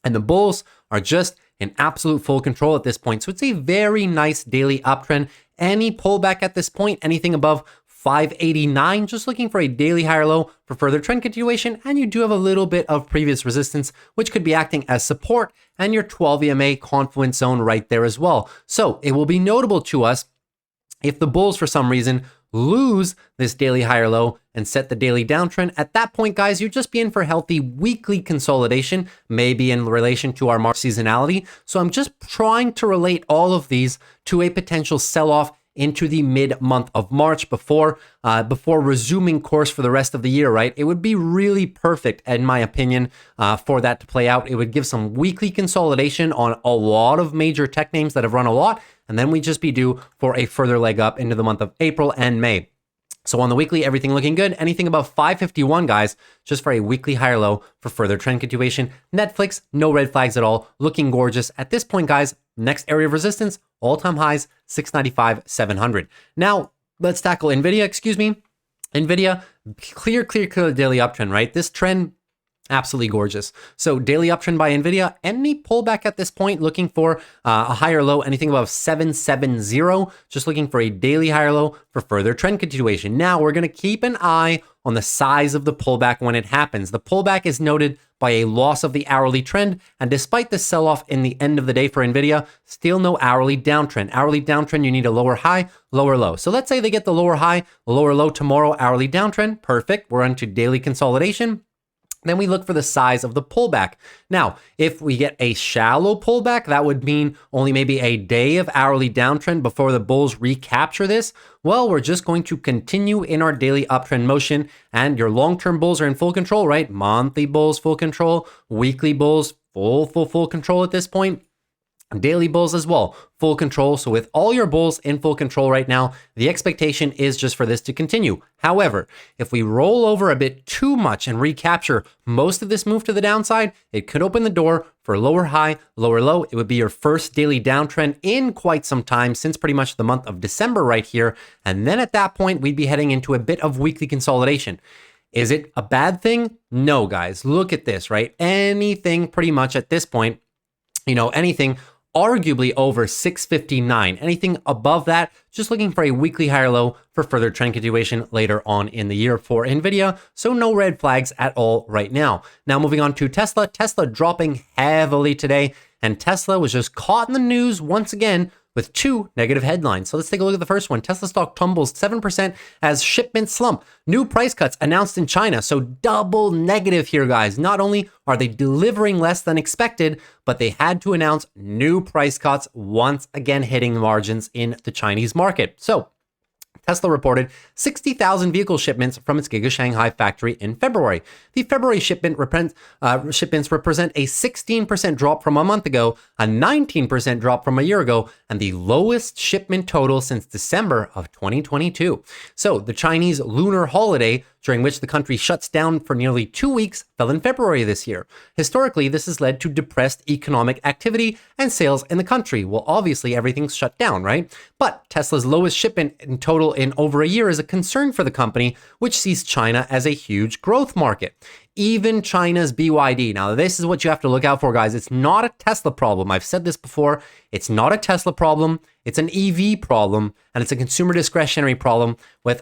and the bulls are just in absolute full control at this point. So it's a very nice daily uptrend. Any pullback at this point, anything above 589, just looking for a daily higher low for further trend continuation. And you do have a little bit of previous resistance, which could be acting as support, and your 12 EMA confluence zone right there as well. So it will be notable to us if the bulls for some reason lose this daily higher low and set the daily downtrend. At that point, guys, you'd just be in for healthy weekly consolidation, maybe in relation to our March seasonality. So I'm just trying to relate all of these to a potential sell-off into the mid-month of March before resuming course for the rest of the year, right? It would be really perfect, in my opinion, for that to play out. It would give some weekly consolidation on a lot of major tech names that have run a lot, and then we'd just be due for a further leg up into the month of April and May. So on the weekly, everything looking good. Anything above 551, guys, just for a weekly higher low for further trend continuation. Netflix, no red flags at all. Looking gorgeous. At this point, guys, next area of resistance, all-time highs, 695, 700. Now, let's tackle NVIDIA, NVIDIA, clear daily uptrend, right? This trend, absolutely gorgeous. So daily uptrend by NVIDIA, any pullback at this point, looking for a higher low, anything above 770, just looking for a daily higher low for further trend continuation. Now we're going to keep an eye on the size of the pullback when it happens. The pullback is noted by a loss of the hourly trend, and despite the sell-off in the end of the day for NVIDIA, still no hourly downtrend. Hourly downtrend, you need a lower high, lower low. So let's say they get the lower high, lower low tomorrow, hourly downtrend, perfect. We're onto daily consolidation. Then we look for the size of the pullback. Now, if we get a shallow pullback, that would mean only maybe a day of hourly downtrend before the bulls recapture this. Well, we're just going to continue in our daily uptrend motion, and your long-term bulls are in full control, right? Monthly bulls, full control. Weekly bulls, full control at this point. Daily bulls as well, full control. So with all your bulls in full control right now, the expectation is just for this to continue. However, if we roll over a bit too much and recapture most of this move to the downside, it could open the door for lower high, lower low. It would be your first daily downtrend in quite some time, since pretty much the month of December right here. And then at that point, we'd be heading into a bit of weekly consolidation. Is it a bad thing? No, guys. Look at this, right? Anything pretty much at this point, anything arguably over 659. Anything above that, just looking for a weekly higher low for further trend continuation later on in the year for NVIDIA. So no red flags at all right now. Now moving on to Tesla. Tesla dropping heavily today, and Tesla was just caught in the news once again with two negative headlines. So let's take a look at the first one. Tesla stock tumbles 7% as shipments slump. New price cuts announced in China. So double negative here, guys. Not only are they delivering less than expected, but they had to announce new price cuts, once again hitting margins in the Chinese market. So Tesla reported 60,000 vehicle shipments from its Giga Shanghai factory in February. The February shipments represent a 16% drop from a month ago, a 19% drop from a year ago, and the lowest shipment total since December of 2022. So the Chinese lunar holiday, during which the country shuts down for nearly 2 weeks, fell in February this year. Historically, this has led to depressed economic activity and sales in the country. Well, obviously, everything's shut down, right? But Tesla's lowest shipment in total in over a year is a concern for the company, which sees China as a huge growth market. Even China's BYD. Now, this is what you have to look out for, guys. It's not a Tesla problem. I've said this before. It's not a Tesla problem. It's an EV problem, and it's a consumer discretionary problem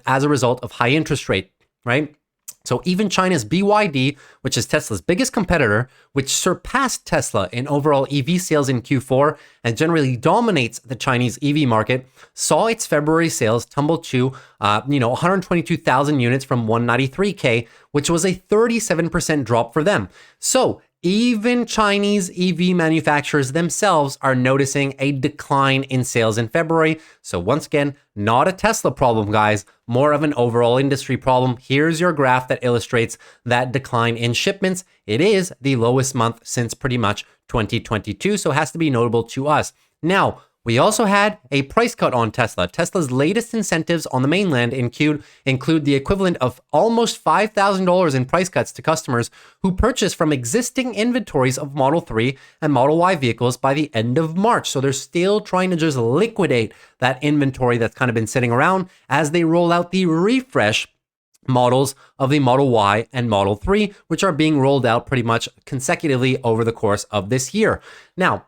as a result of high interest rate, right? So even China's BYD, which is Tesla's biggest competitor, which surpassed Tesla in overall EV sales in Q4 and generally dominates the Chinese EV market, saw its February sales tumble to 122,000 units from 193K, which was a 37% drop for them. So even Chinese EV manufacturers themselves are noticing a decline in sales in February. So once again, not a Tesla problem, guys, more of an overall industry problem. Here's your graph that illustrates that decline in shipments. It is the lowest month since pretty much 2022, so it has to be notable to us. Now, we also had a price cut on Tesla. Tesla's latest incentives on the mainland include the equivalent of almost $5,000 in price cuts to customers who purchase from existing inventories of Model 3 and Model Y vehicles by the end of March. So they're still trying to just liquidate that inventory that's kind of been sitting around as they roll out the refresh models of the Model Y and Model 3, which are being rolled out pretty much consecutively over the course of this year. Now,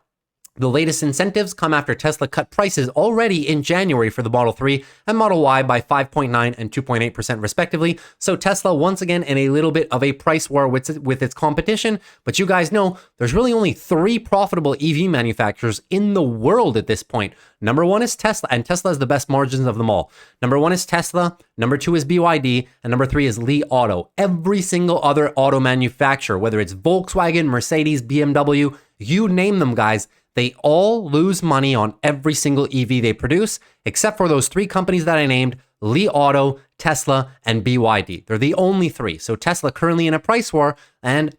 the latest incentives come after Tesla cut prices already in January for the Model 3 and Model Y by 5.9% and 2.8% respectively. So Tesla once again in a little bit of a price war with its competition. But you guys know there's really only 3 profitable EV manufacturers in the world at this point. Number 1 is Tesla, and Tesla has the best margins of them all. Number 1 is Tesla, number 2 is BYD, and number 3 is Li Auto. Every single other auto manufacturer, whether it's Volkswagen, Mercedes, BMW, you name them, guys, they all lose money on every single EV they produce, except for those 3 companies that I named, Li Auto, Tesla, and BYD. They're the only 3. So Tesla currently in a price war, and,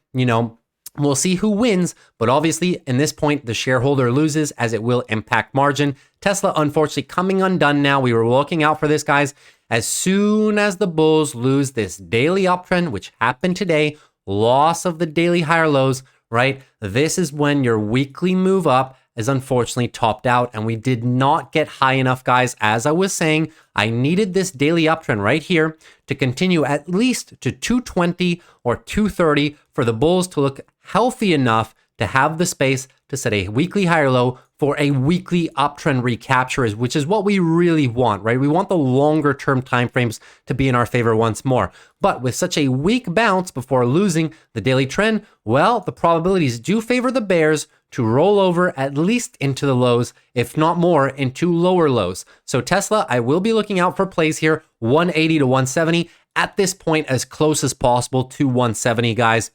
we'll see who wins, but obviously in this point, the shareholder loses as it will impact margin. Tesla, unfortunately, coming undone now. We were looking out for this, guys. As soon as the bulls lose this daily uptrend, which happened today, loss of the daily higher lows, right? This is when your weekly move up is unfortunately topped out, and we did not get high enough, guys. As I was saying, I needed this daily uptrend right here to continue at least to 220 or 230 for the bulls to look healthy enough to have the space to set a weekly higher low for a weekly uptrend recapture, which is what we really want, right? We want the longer term timeframes to be in our favor once more. But with such a weak bounce before losing the daily trend, well, the probabilities do favor the bears to roll over at least into the lows, if not more, into lower lows. So Tesla, I will be looking out for plays here, 180 to 170, at this point as close as possible to 170, guys.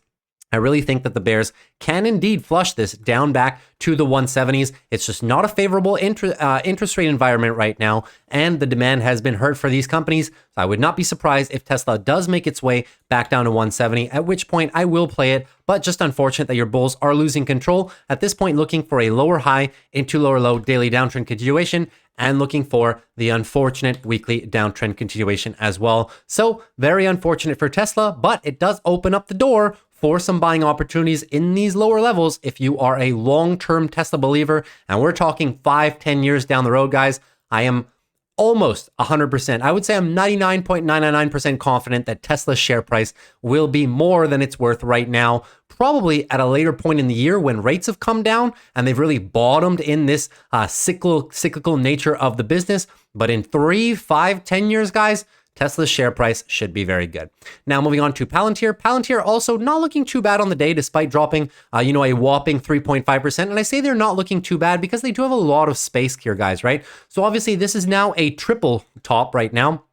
I really think that the bears can indeed flush this down back to the 170s. It's just not a favorable interest rate environment right now, and the demand has been hurt for these companies. So I would not be surprised if Tesla does make its way back down to 170, at which point I will play it, but just unfortunate that your bulls are losing control. At this point, looking for a lower high into lower low daily downtrend continuation, and looking for the unfortunate weekly downtrend continuation as well. So very unfortunate for Tesla, but it does open up the door for some buying opportunities in these lower levels if you are a long-term Tesla believer. And we're talking 5-10 years down the road, guys. I am almost 100%. I would say I'm 99.999% confident that Tesla's share price will be more than it's worth right now, probably at a later point in the year when rates have come down and they've really bottomed in this cyclical nature of the business. But in 3, 5, 10 years, guys, Tesla's share price should be very good. Now, moving on to Palantir. Palantir also not looking too bad on the day, despite dropping, a whopping 3.5%. And I say they're not looking too bad because they do have a lot of space here, guys, right? So obviously, this is now a triple top right now.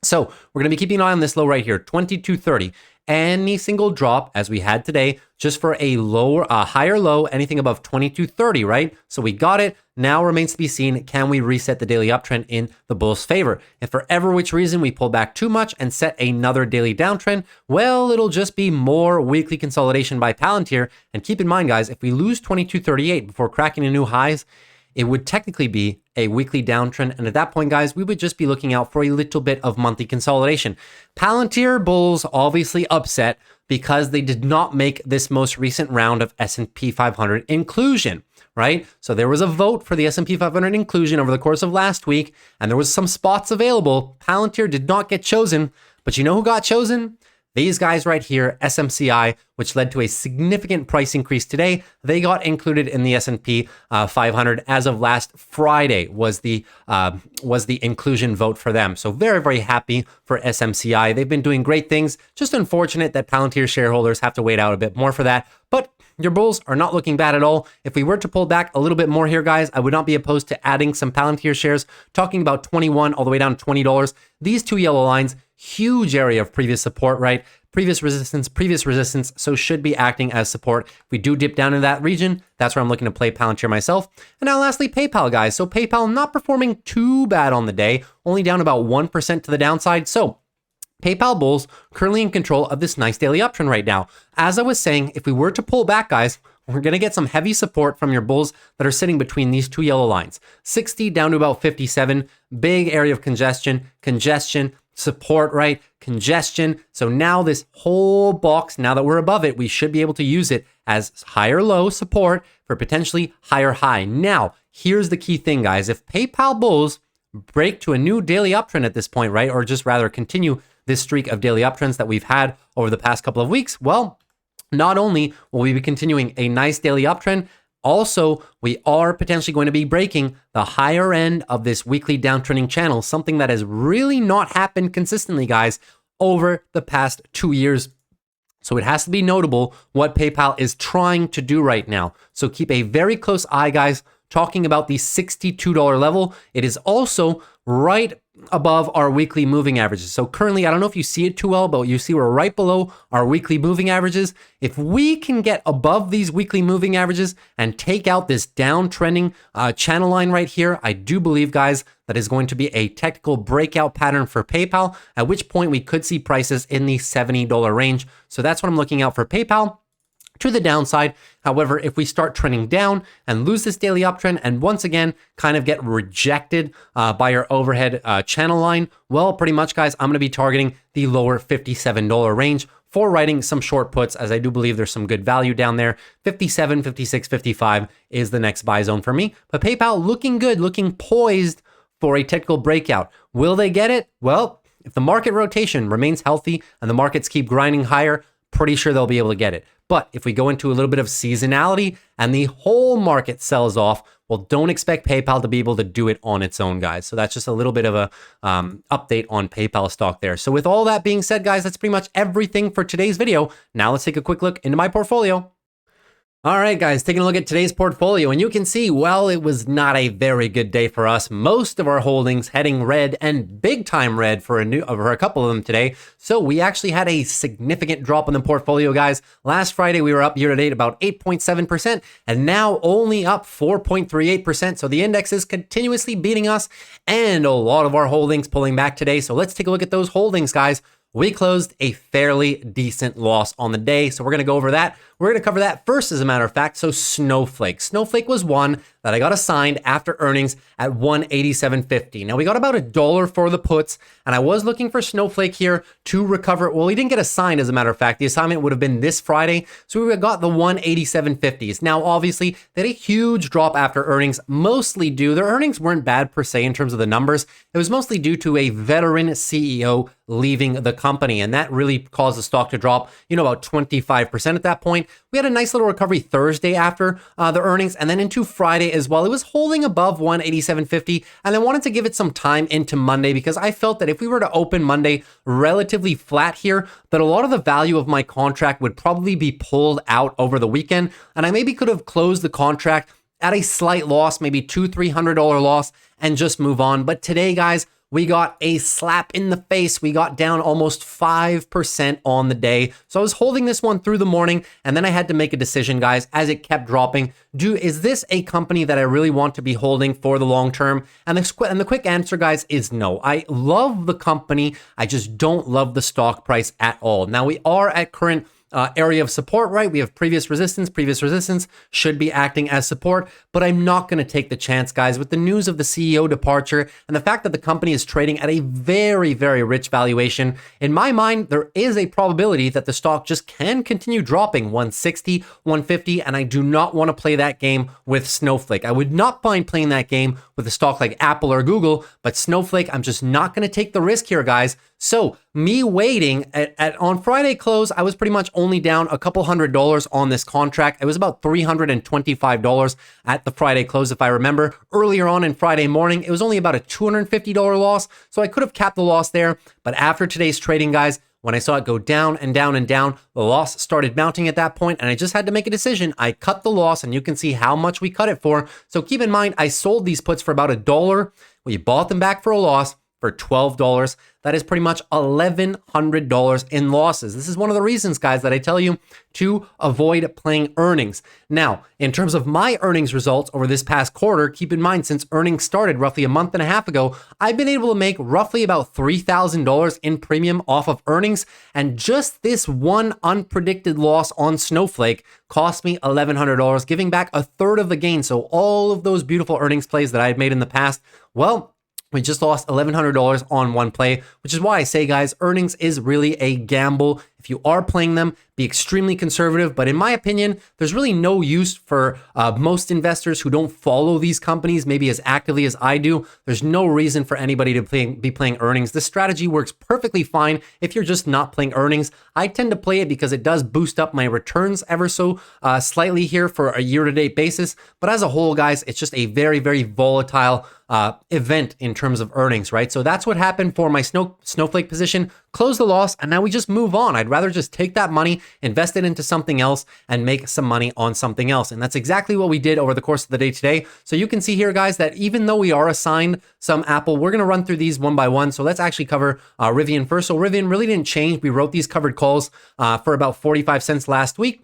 So we're going to be keeping an eye on this low right here, 2230. Any single drop, as we had today, just for a higher low, anything above 2230, right? So we got it. Now remains to be seen, can we reset the daily uptrend in the bull's favor? If for ever which reason we pull back too much and set another daily downtrend, well, it'll just be more weekly consolidation by Palantir. And keep in mind, guys, if we lose 2238 before cracking a new highs, it would technically be a weekly downtrend. And at that point, guys, we would just be looking out for a little bit of monthly consolidation. Palantir bulls obviously upset because they did not make this most recent round of S&P 500 inclusion, right? So there was a vote for the S&P 500 inclusion over the course of last week, and there was some spots available. Palantir did not get chosen, but you know who got chosen? These guys right here, SMCI, which led to a significant price increase today. They got included in the S&P 500 as of last Friday was the inclusion vote for them. So very, very happy for SMCI. They've been doing great things. Just unfortunate that Palantir shareholders have to wait out a bit more for that. But your bulls are not looking bad at all. If we were to pull back a little bit more here, guys, I would not be opposed to adding some Palantir shares, talking about 21 all the way down to $20. These two yellow lines, huge area of previous support, right? Previous resistance, so should be acting as support. If we do dip down in that region, that's where I'm looking to play Palantir myself. And now lastly, PayPal, guys. So PayPal not performing too bad on the day, only down about 1% to the downside. So PayPal bulls currently in control of this nice daily uptrend right now. As I was saying, if we were to pull back, guys, we're going to get some heavy support from your bulls that are sitting between these two yellow lines. 60 down to about 57, big area of congestion, support, right? Congestion. So now this whole box, now that we're above it, we should be able to use it as higher low support for potentially higher high. Now, here's the key thing, guys. If PayPal bulls break to a new daily uptrend at this point, right? Or just rather continue this streak of daily uptrends that we've had over the past couple of weeks, well, not only will we be continuing a nice daily uptrend, also, we are potentially going to be breaking the higher end of this weekly downtrending channel, something that has really not happened consistently, guys, over the past 2 years. So it has to be notable what PayPal is trying to do right now. So keep a very close eye, guys, talking about the $62 level. It is also right above our weekly moving averages. So currently, I don't know if you see it too well, but you see we're right below our weekly moving averages. If we can get above these weekly moving averages and take out this downtrending channel line right here, I do believe, guys, that is going to be a technical breakout pattern for PayPal, at which point we could see prices in the $70 range. So that's what I'm looking out for PayPal. To the downside, however, if we start trending down and lose this daily uptrend and once again kind of get rejected by our overhead channel line, well, pretty much, guys, I'm going to be targeting the lower $57 range for writing some short puts, as I do believe there's some good value down there. 57, 56, 55 is the next buy zone for me. But PayPal looking good, looking poised for a technical breakout. Will they get it? Well, if the market rotation remains healthy and the markets keep grinding higher, pretty sure they'll be able to get it. But if we go into a little bit of seasonality and the whole market sells off, well, don't expect PayPal to be able to do it on its own, guys. So that's just a little bit of a update on PayPal stock there. So with all that being said, guys, that's pretty much everything for today's video. Now let's take a quick look into my portfolio. All right, guys, taking a look at today's portfolio, and you can see, well, it was not a very good day for us. Most of our holdings heading red and big time red for a couple of them today. So we actually had a significant drop in the portfolio, guys. Last Friday, we were up year to date about 8.7%, and now only up 4.38%. So the index is continuously beating us, and a lot of our holdings pulling back today. So let's take a look at those holdings, guys. We closed a fairly decent loss on the day, so we're going to go over that. We're going to cover that first, as a matter of fact. So Snowflake. Snowflake was one that I got assigned after earnings at $187.50. Now, we got about $1 for the puts, and I was looking for Snowflake here to recover. Well, we didn't get assigned, as a matter of fact. The assignment would have been this Friday, so we got the $187.50s. Now, obviously, they had a huge drop after earnings, mostly due, their earnings weren't bad per se in terms of the numbers. It was mostly due to a veteran CEO leaving the company. And that really caused the stock to drop, about 25% at that point. We had a nice little recovery Thursday after the earnings, and then into Friday as well. It was holding above 187.50, and I wanted to give it some time into Monday because I felt that if we were to open Monday relatively flat here, that a lot of the value of my contract would probably be pulled out over the weekend, and I maybe could have closed the contract at a slight loss, maybe $200-300 loss, and just move on. But today, guys, we got a slap in the face. We got down almost 5% on the day. So I was holding this one through the morning, and then I had to make a decision, guys, as it kept dropping. Is this a company that I really want to be holding for the long term? And the quick answer, guys, is no. I love the company. I just don't love the stock price at all. Now, we are at current area of support, right? We have previous resistance should be acting as support, but I'm not going to take the chance, guys, with the news of the CEO departure and the fact that the company is trading at a very, very rich valuation. In my mind, there is a probability that the stock just can continue dropping 160, 150, and I do not want to play that game with Snowflake. I would not mind playing that game with a stock like Apple or Google, but Snowflake, I'm just not going to take the risk here, guys. So me waiting on Friday close, I was pretty much only down a couple $100 on this contract. It was about $325 at the Friday close, if I remember. Earlier on in Friday morning, it was only about a $250 loss. So I could have capped the loss there. But after today's trading, guys, when I saw it go down and down and down, the loss started mounting at that point, and I just had to make a decision. I cut the loss, and you can see how much we cut it for. So keep in mind, I sold these puts for about $1. We bought them back for a loss for $12. That is pretty much $1,100 in losses. This is one of the reasons, guys, that I tell you to avoid playing earnings. Now, in terms of my earnings results over this past quarter, keep in mind, since earnings started roughly a month and a half ago, I've been able to make roughly about $3,000 in premium off of earnings. And just this one unpredicted loss on Snowflake cost me $1,100, giving back a third of the gain. So all of those beautiful earnings plays that I had made in the past, well, we just lost $1,100 on one play, which is why I say, guys, earnings is really a gamble. If you are playing them, be extremely conservative. But in my opinion, there's really no use for most investors who don't follow these companies maybe as actively as I do. There's no reason for anybody to be playing earnings. This strategy works perfectly fine if you're just not playing earnings. I tend to play it because it does boost up my returns ever so slightly here for a year-to-date basis. But as a whole, guys, it's just a very, very volatile event in terms of earnings, right? So that's what happened for my Snowflake position. Close the loss, and now we just move on. I'd rather just take that money, invest it into something else, and make some money on something else. And that's exactly what we did over the course of the day today. So you can see here, guys, that even though we are assigned some Apple, we're going to run through these one by one. So let's actually cover Rivian first. So Rivian really didn't change. We wrote these covered calls for about 45 cents last week,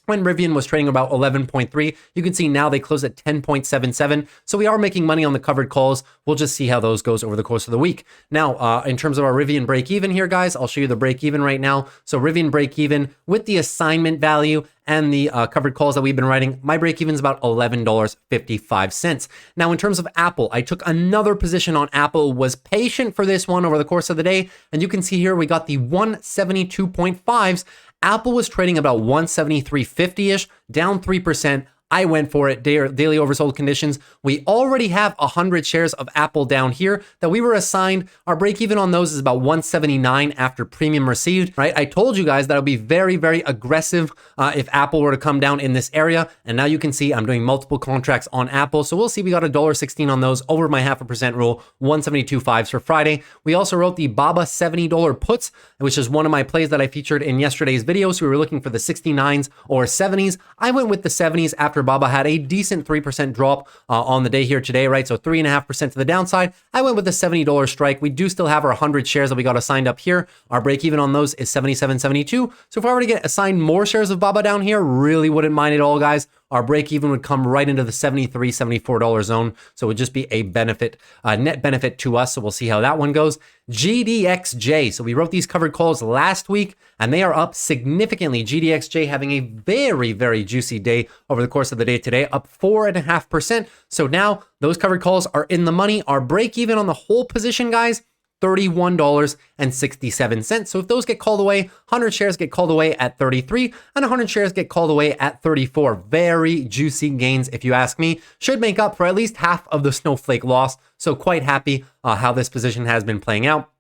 when Rivian was trading about 11.3. You can see now they closed at 10.77. So we are making money on the covered calls. We'll just see how those goes over the course of the week. Now, in terms of our Rivian break even here, guys, I'll show you the break even right now. So Rivian break even with the assignment value and the covered calls that we've been writing, my break even is about $11.55. Now, in terms of Apple, I took another position on Apple, was patient for this one over the course of the day. And you can see here, we got the 172.5s. Apple was trading about 173.50-ish, down 3%. I went for it, daily oversold conditions. We already have 100 shares of Apple down here that we were assigned. Our break even on those is about 179 after premium received, right? I told you guys that I'll be very, very aggressive if Apple were to come down in this area. And now you can see I'm doing multiple contracts on Apple. So we'll see, we got $1.16 on those over my 0.5% rule, 172.5s for Friday. We also wrote the BABA $70 puts, which is one of my plays that I featured in yesterday's video. So we were looking for the 69s or 70s. I went with the 70s after BABA had a decent 3% drop on the day here today, right? So 3.5% to the downside. I went with the $70 strike. We do still have our 100 shares that we got assigned up here. Our break even on those is 77.72. So if I were to get assigned more shares of BABA down here, really wouldn't mind at all, guys. Our break even would come right into the $73, $74 zone. So it would just be a benefit, net benefit to us. So we'll see how that one goes. GDXJ. So we wrote these covered calls last week and they are up significantly. GDXJ having a very, very juicy day over the course of the day today, up 4.5%. So now those covered calls are in the money. Our break even on the whole position, guys, $31.67. So if those get called away, 100 shares get called away at 33 and 100 shares get called away at 34. Very juicy gains, if you ask me. Should make up for at least half of the Snowflake loss. So quite happy how this position has been playing out.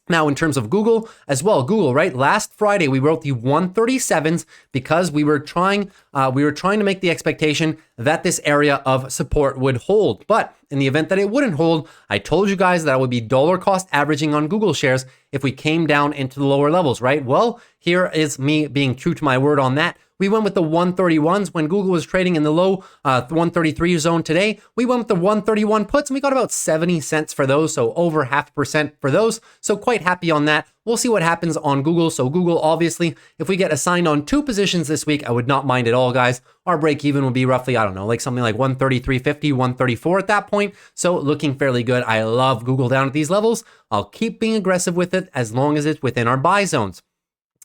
Now, in terms of Google as well, Google, right? Last Friday, we wrote the 137s because we were trying to make the expectation that this area of support would hold. But in the event that it wouldn't hold, I told you guys that I would be dollar cost averaging on Google shares if we came down into the lower levels, right? Well, here is me being true to my word on that. We went with the 131s when Google was trading in the low 133 zone today. We went with the 131 puts and we got about 70 cents for those. So over 0.5% for those. So quite happy on that. We'll see what happens on Google. So Google, obviously, if we get assigned on 2 positions this week, I would not mind at all, guys. Our break even would be roughly, I don't know, like something like 133.50, 134 at that point. So looking fairly good. I love Google down at these levels. I'll keep being aggressive with it as long as it's within our buy zones.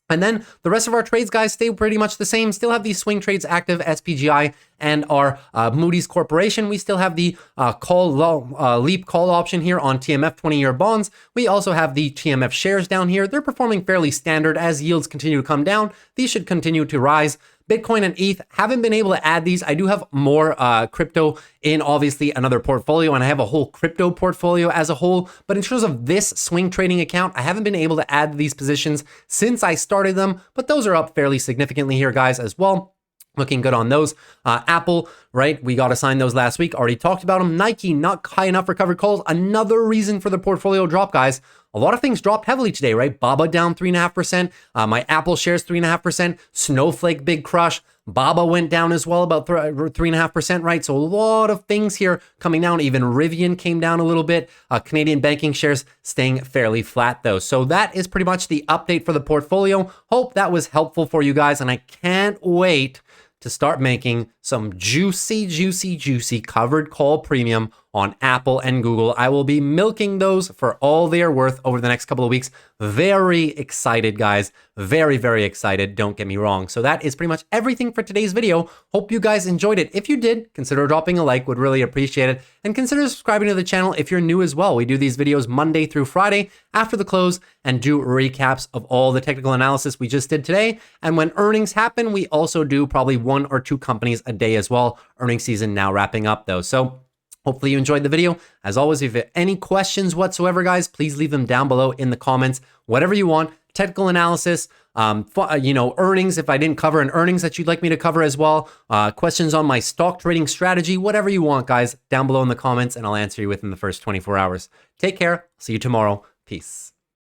And then the rest of our trades, guys, stay pretty much the same. Still have these swing trades active, SPGI and our Moody's Corporation. We still have the leap call option here on TMF 20-year bonds. We also have the TMF shares down here. They're performing fairly standard as yields continue to come down. These should continue to rise. Bitcoin and ETH, haven't been able to add these. I do have more crypto in obviously another portfolio, and I have a whole crypto portfolio as a whole. But in terms of this swing trading account, I haven't been able to add these positions since I started them, but those are up fairly significantly here, guys, as well. Looking good on those. Apple, right? We got assigned those last week. Already talked about them. Nike, not high enough for covered calls. Another reason for the portfolio drop, guys. A lot of things dropped heavily today, right? Baba down 3.5%. My Apple shares 3.5%. Snowflake, big crush. Baba went down as well, about 3.5%, right? So a lot of things here coming down. Even Rivian came down a little bit. Canadian banking shares staying fairly flat though. So that is pretty much the update for the portfolio. Hope that was helpful for you guys. And I can't wait to start making some juicy covered call premium on Apple and Google. I will be milking those for all they are worth over the next couple of weeks. Very excited, guys. Very, very excited. Don't get me wrong. So that is pretty much everything for today's video. Hope you guys enjoyed it. If you did, consider dropping a like. Would really appreciate it. And consider subscribing to the channel if you're new as well. We do these videos Monday through Friday after the close and do recaps of all the technical analysis we just did today. And when earnings happen, we also do probably 1 or 2 companies a day as well. Earnings season now wrapping up though. So hopefully you enjoyed the video. As always, if you have any questions whatsoever, guys, please leave them down below in the comments. Whatever you want, technical analysis, earnings, if I didn't cover an earnings that you'd like me to cover as well, questions on my stock trading strategy, whatever you want, guys, down below in the comments, and I'll answer you within the first 24 hours. Take care. See you tomorrow. Peace.